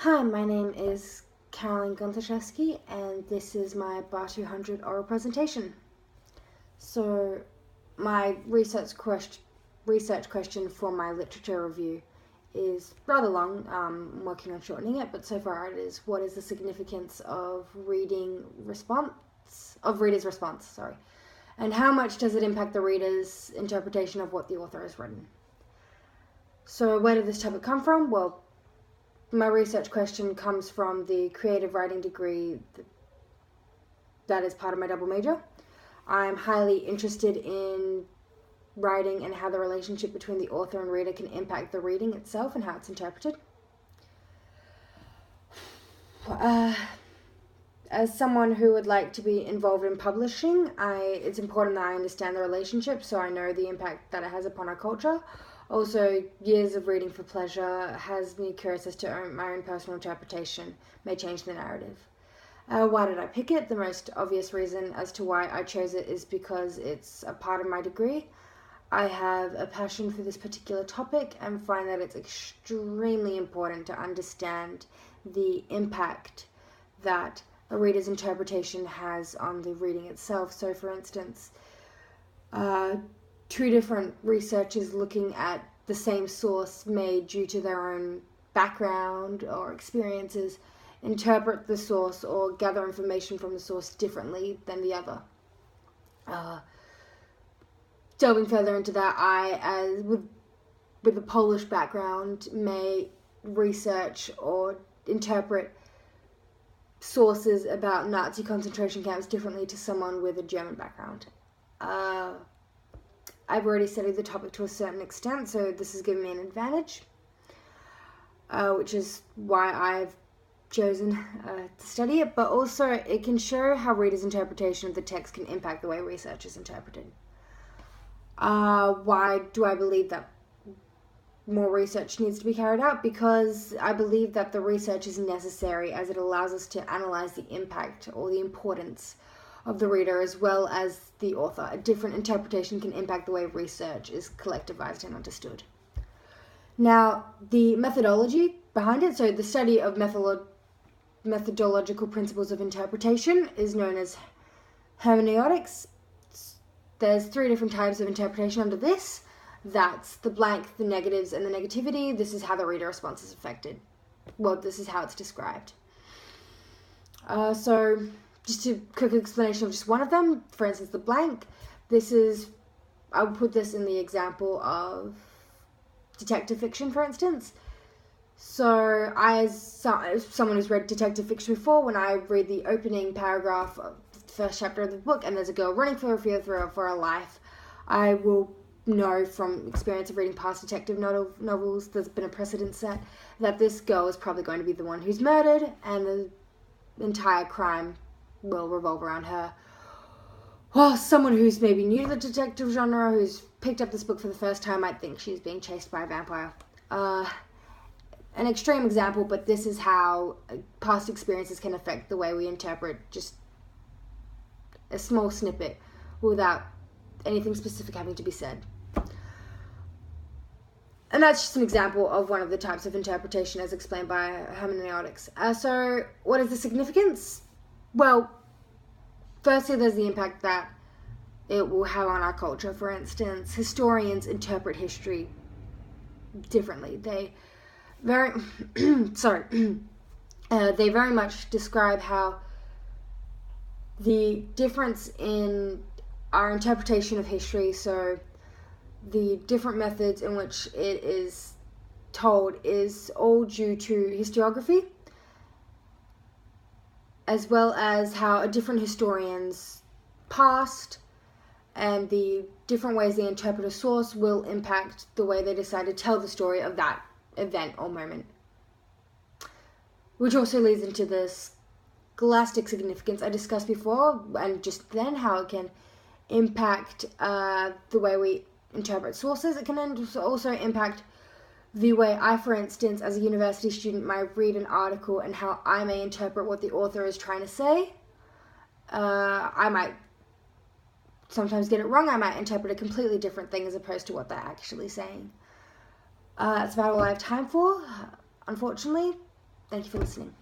Hi, my name is Karoline Gontaszewski, and this is my BAR200 oral presentation. So, my research question for my literature review is rather long. I'm working on shortening it, but so far it is: what is the significance of readers' response? And how much does it impact the reader's interpretation of what the author has written? So, where did this topic come from? Well, my research question comes from the creative writing degree that is part of my double major. I'm highly interested in writing and how the relationship between the author and reader can impact the reading itself and how it's interpreted. As someone who would like to be involved in publishing, it's important that I understand the relationship so I know the impact that it has upon our culture. Also, years of reading for pleasure has me curious as to my own personal interpretation may change the narrative. Why did I pick it? The most obvious reason as to why I chose it is because it's a part of my degree. I have a passion for this particular topic and find that it's extremely important to understand the impact that a reader's interpretation has on the reading itself. So, for instance, two different researchers looking at the same source may, due to their own background or experiences, interpret the source or gather information from the source differently than the other. Delving further into that, I, with a Polish background, may research or interpret sources about Nazi concentration camps differently to someone with a German background. I've already studied the topic to a certain extent, so this has given me an advantage, which is why I've chosen to study it, but also it can show how readers' interpretation of the text can impact the way research is interpreted. Why do I believe that more research needs to be carried out? Because I believe that the research is necessary as it allows us to analyze the impact or the importance of the reader as well as the author. A different interpretation can impact the way research is collectivized and understood. Now, the methodology behind it, so the study of methodological principles of interpretation, is known as hermeneutics. There's 3 different types of interpretation under this. That's the blank, the negatives, and the negativity. This is how the reader response is affected. Well, this is how it's described. So, just a quick explanation of just one of them. For instance, the blank. I would put this in the example of detective fiction, for instance. So, as someone who's read detective fiction before, when I read the opening paragraph of the first chapter of the book and there's a girl running for her life, I will know from experience of reading past detective novels, there's been a precedent set, that this girl is probably going to be the one who's murdered and the entire crime will revolve around her. Well, someone who's maybe new to the detective genre, who's picked up this book for the first time, might think she's being chased by a vampire. An extreme example, but this is how past experiences can affect the way we interpret just a small snippet without anything specific having to be said. And that's just an example of one of the types of interpretation as explained by hermeneutics. So, what is the significance? Well, firstly, there's the impact that it will have on our culture. For instance, historians interpret history differently. They very much describe how the difference in our interpretation of history, so the different methods in which it is told, is all due to historiography, as well as how different historians past and the different ways they interpret a source will impact the way they decide to tell the story of that event or moment. Which also leads into the scholastic significance I discussed before, and just then how it can impact the way we interpret sources. It can also impact the way I, for instance, as a university student, might read an article and how I may interpret what the author is trying to say. I might sometimes get it wrong. I might interpret a completely different thing as opposed to what they're actually saying. That's about all I have time for, unfortunately. Thank you for listening.